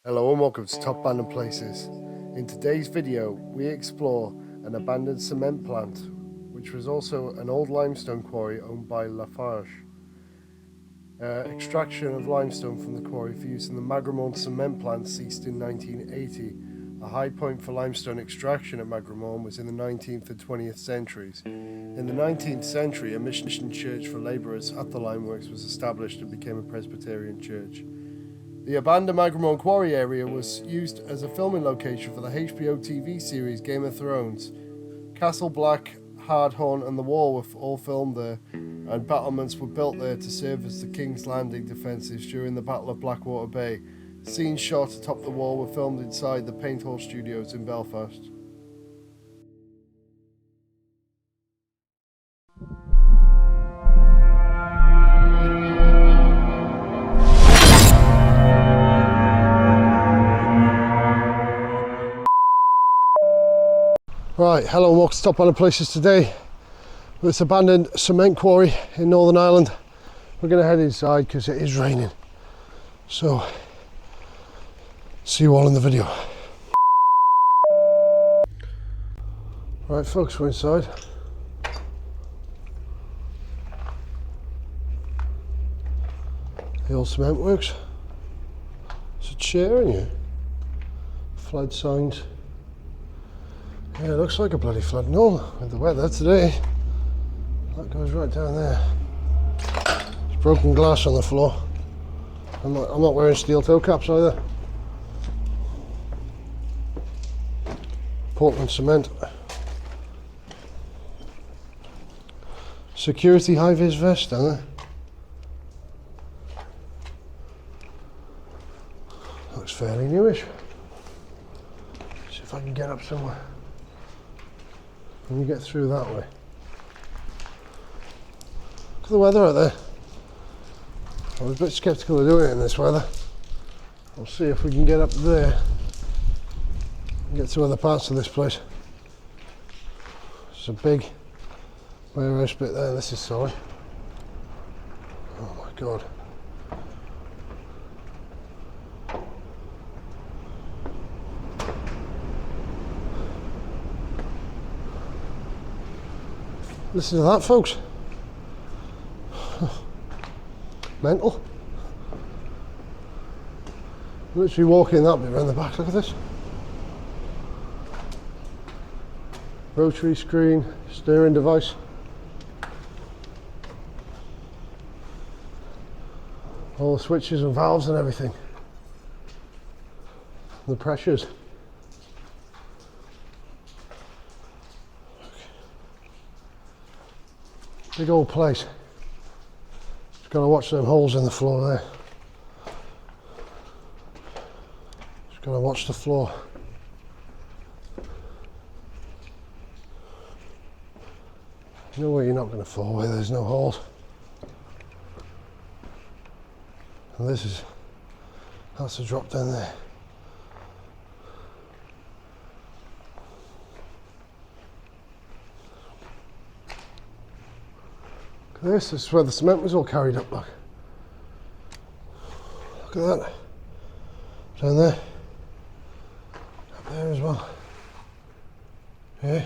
Hello and welcome to Top Abandoned Places. In today's video, we explore an abandoned cement plant, which was also an old limestone quarry owned by Lafarge. Extraction of limestone from the quarry for use in the Magramont cement plant ceased in 1980. A high point for limestone extraction at Magramont was in the 19th and 20th centuries. In the 19th century, a mission church for labourers at the limeworks was established and became a Presbyterian church. The abandoned Magramont quarry area was used as a filming location for the HBO TV series Game of Thrones. Castle Black, Hardhorn and The Wall were all filmed there, and battlements were built there to serve as the King's Landing defences during the Battle of Blackwater Bay. Scenes shot atop the wall were filmed inside the Paint Hall Studios in Belfast. Right, hello and welcome to Top Abandoned Places today. This abandoned cement quarry in Northern Ireland. We're going to head inside because it is raining. So, see you all in the video. Right folks, we're inside. The old cement works. There's a chair in here. Flood signs. Yeah, it looks like a bloody flood. No, with the weather today. That goes right down there. There's broken glass on the floor. I'm not wearing steel toe caps either. Portland cement. Security high-vis vest down there. Looks fairly newish. See if I can get up somewhere. Can you get through that way? Look at the weather out there. I was a bit sceptical of doing it in this weather. We'll see if we can get up there and get to other parts of this place. There's a big warehouse bit there. This is solid. Oh my god. Listen to that, folks. Mental. Literally walking that bit around the back. Look at this. Rotary screen, steering device. All the switches and valves and everything. The pressures. Big old place. Just gotta watch them holes in the floor there. Just gotta watch the floor. You know where you're not gonna fall, where there's no holes. And that's a drop down there. This is where the cement was all carried up, look. Look at that. Down there. Up there as well. Yeah.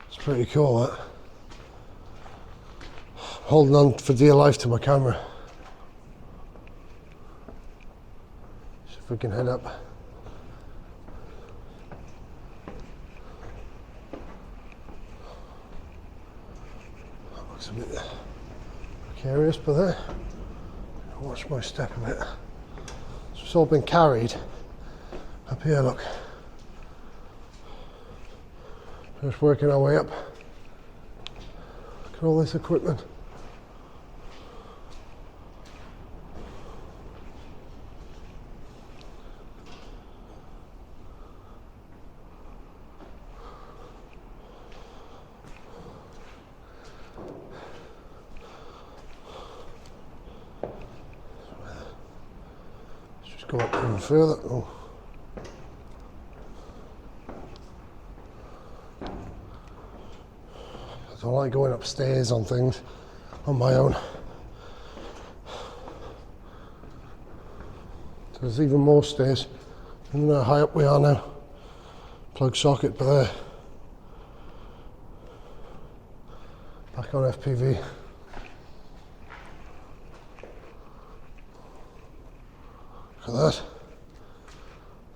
It's pretty cool, that. Holding on for dear life to my camera. See if we can head up. A bit precarious, but there. Watch my step a bit. So it's all been carried up here, look. Just working our way up. Look at all this equipment. Go up even further. Oh. I don't like going upstairs on things on my own. there's even more stairs. I don't know how high up we are now. Plug socket, but there. Back on FPV. Look at that.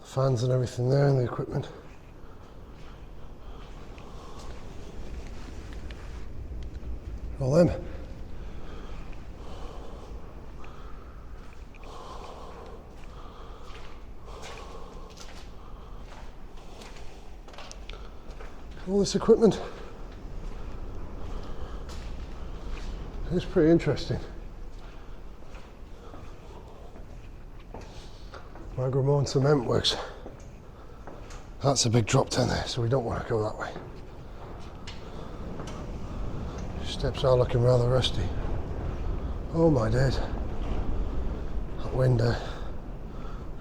The fans and everything there and the equipment. All them. All this equipment. It's pretty interesting. Magramone Cement Works. That's a big drop down there, so we don't want to go that way. Steps are looking rather rusty. Oh my days. That window. Look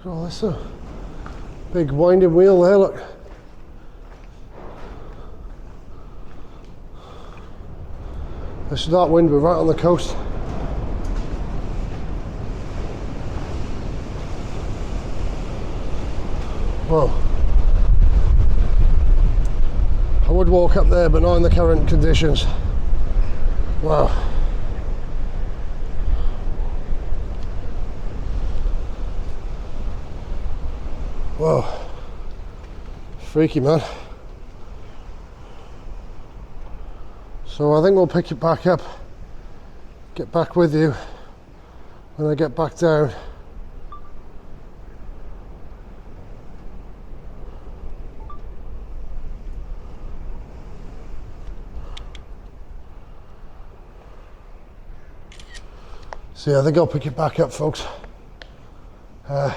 at all this stuff. Big winding wheel there, look. This is that wind, we're right on the coast. Whoa. I would walk up there, but not in the current conditions. Wow. Whoa. Freaky, man. So I think we'll pick it back up, get back with you when I get back down. So yeah, I think I'll pick it back up, folks. I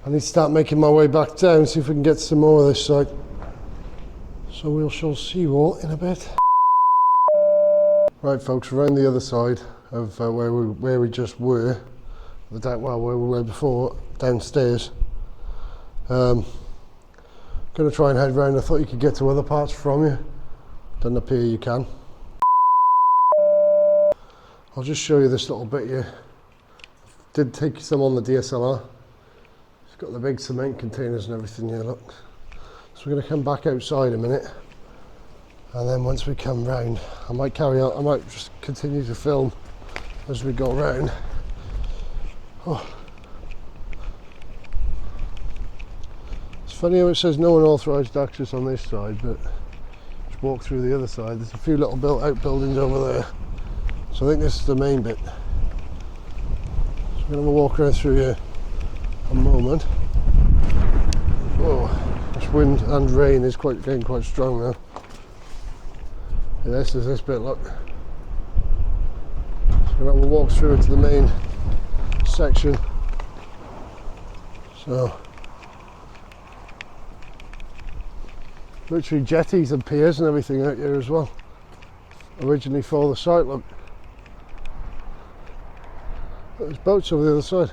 need to start making my way back down, see if we can get some more of this side. So we shall see you all in a bit. Right, folks, around the other side of where we just were, where we were before, downstairs. Going to try and head round. I thought you could get to other parts from here. Doesn't appear you can. I'll just show you this little bit here. Did take some on the DSLR. It's got the big cement containers and everything here, look. So we're going to come back outside a minute, and then once we come round, I might carry on, I might just continue to film as we go round. Oh. It's funny how it says no unauthorised access on this side, but just walk through the other side. There's a few little built-out buildings over there, so I think this is the main bit. So we're going to walk around through here a moment. Whoa. Wind and rain is getting quite strong now. And this is this bit, look. So we're going to walk through into the main section. So literally jetties and piers and everything out here as well. Originally for the site, look. There's boats over the other side.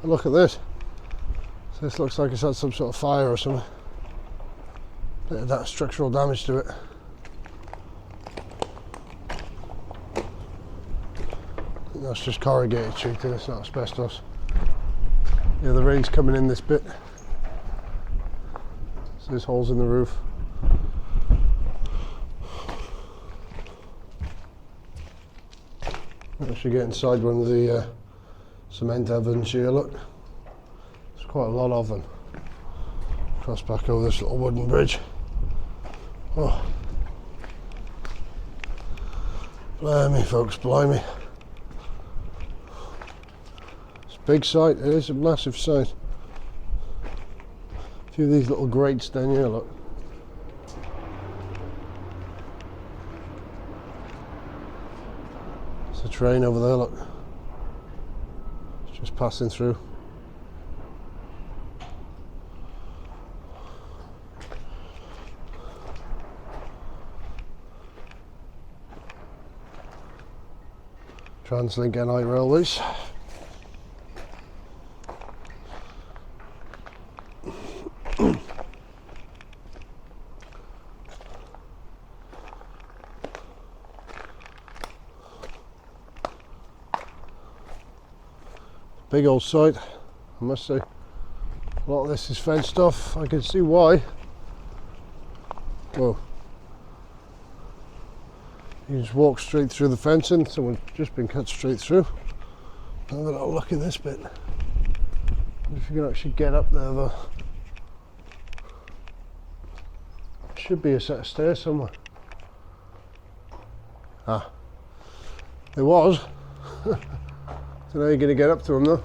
And look at this. This looks like it's had some sort of fire or something. Bit of that structural damage to it. I think that's just corrugated sheeting, it's not asbestos. Yeah, the rain's coming in this bit. So there's holes in the roof. I should get inside one of the cement ovens here, look. Quite a lot of them. Cross back over this little wooden bridge. Oh. Blimey, folks, blimey. It's a big site, it is a massive site. A few of these little grates down here, look. There's a train over there, look. It's just passing through. Translink NI Railways. Big old site, I must say. A lot of this is fenced off. I can see why. Whoa. You just walk straight through the fencing. Someone's just been cut straight through. Have a little look in this bit. If you can actually get up there though. Should be a set of stairs somewhere. Ah, there was. So now you're going to get up to them though.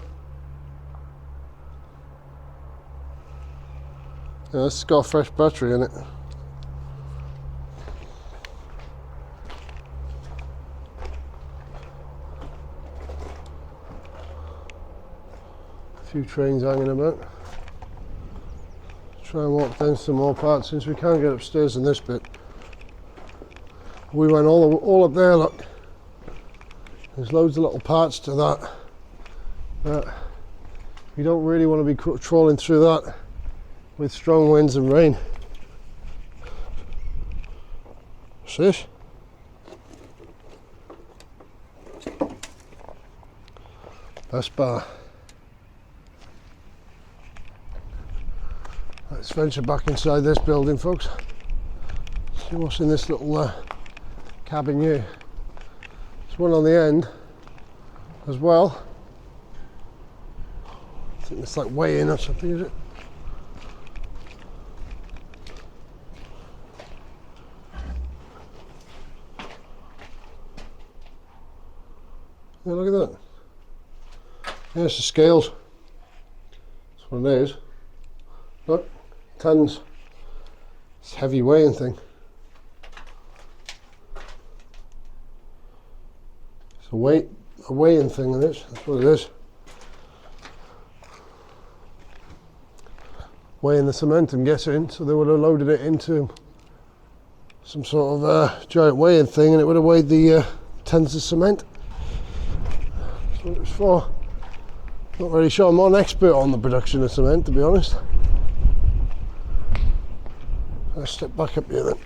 Yeah, it's got a fresh battery in it. A few trains hanging about. Try and walk down some more parts since we can't get upstairs in this bit. We went all up there, look. There's loads of little parts to that. But you don't really want to be trawling through that with strong winds and rain. What's this? Best bar. Let's venture back inside this building, folks. See what's in this little cabin here. There's one on the end as well. I think it's like way in or something, is it? Yeah, look at that. Yeah, it's the scales. That's what it is. Look, tons. It's a heavy weighing thing. It's a weighing thing, it is. That's what it is. Weighing the cement, I'm guessing. So they would have loaded it into some sort of giant weighing thing, and it would have weighed the tons of cement. That's what it was for. Not really sure. I'm not an expert on the production of cement, to be honest. Let's step back up here then.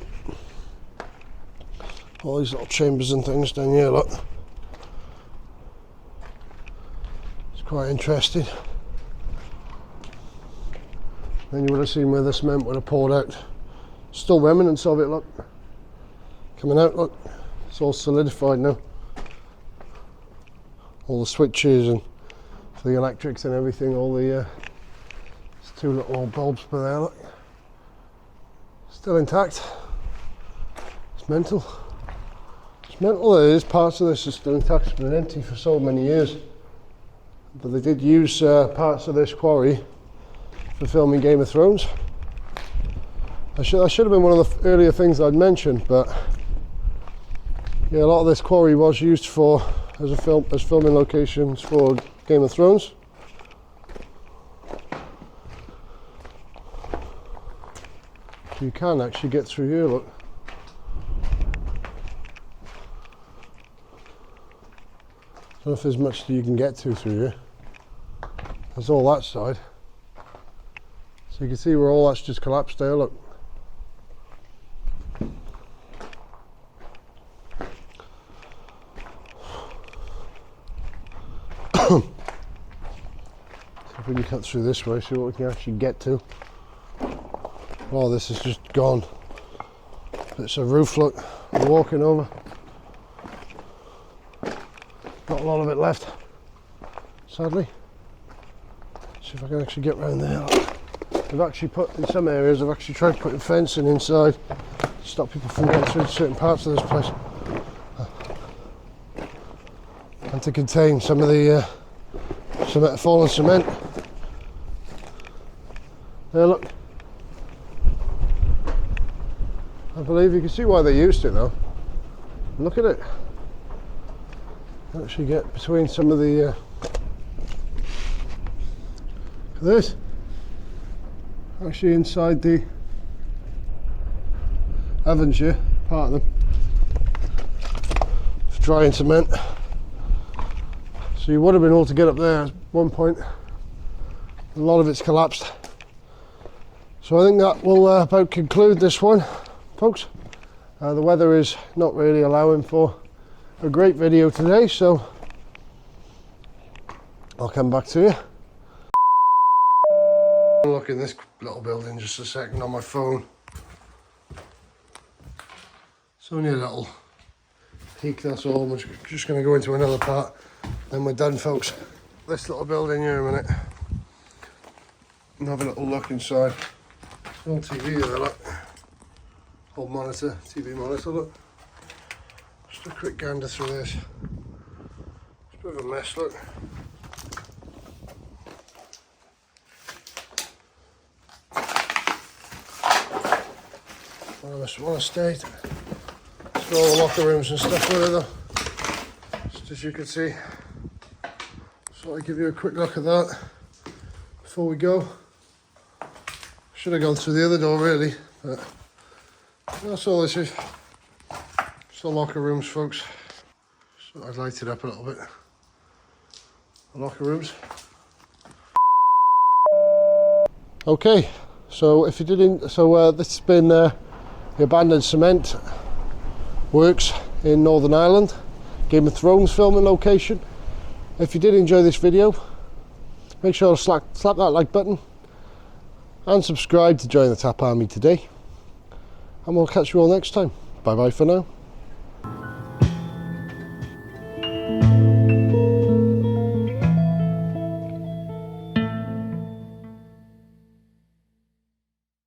All these little chambers and things down here, look. It's quite interesting. Then you would have seen where the cement would have poured out. Still remnants of it, look. Coming out, look. It's all solidified now. All the switches and for the electrics and everything, all the there's two little old bulbs per there, look. Still intact. It's mental. It's mental that it is. Parts of this are still intact. It's been empty for so many years. But they did use parts of this quarry for filming Game of Thrones. That should have been one of the earlier things I'd mentioned, but yeah, a lot of this quarry was used for as filming locations for Game of Thrones. You can actually get through here, look. I don't know if there's much that you can get to through here. There's all that side. So you can see where all that's just collapsed there, look. So if we can cut through this way, see what we can actually get to. Oh, this is just gone. It's a roof, look. We're walking over. Not a lot of it left, sadly. See if I can actually get round there. They've actually put, in some areas, they've actually tried putting fencing inside to stop people from getting through certain parts of this place. And to contain some of the fallen cement. There, look. I believe you can see why they used it though. Look at it. Actually get between some of the this. Actually inside the ovens here, part of them. It's drying cement. So you would have been able to get up there at one point. A lot of it's collapsed. So I think that will about conclude this one, folks. The weather is not really allowing for a great video today, so I'll come back to you. I'll look in this little building just a second on my phone. It's only a little peek, that's all. We're just going to go into another part, then we're done, folks. This little building here a minute. And have a little look inside. No TV there, look. Old monitor, TV monitor, look. Just a quick gander through this. It's a bit of a mess, look. I must want to state. It's all the locker rooms and stuff with it though. Just as you can see. So I'll give you a quick look at that before we go. Should have gone through the other door really, but that's all this is. It's the locker rooms, folks. So I'd light it up a little bit. The locker rooms. Okay, so if you didn't, this has been the abandoned cement works in Northern Ireland, Game of Thrones filming location. If you did enjoy this video, make sure to slap that like button and subscribe to join the Tap Army today. And we'll catch you all next time. Bye bye for now.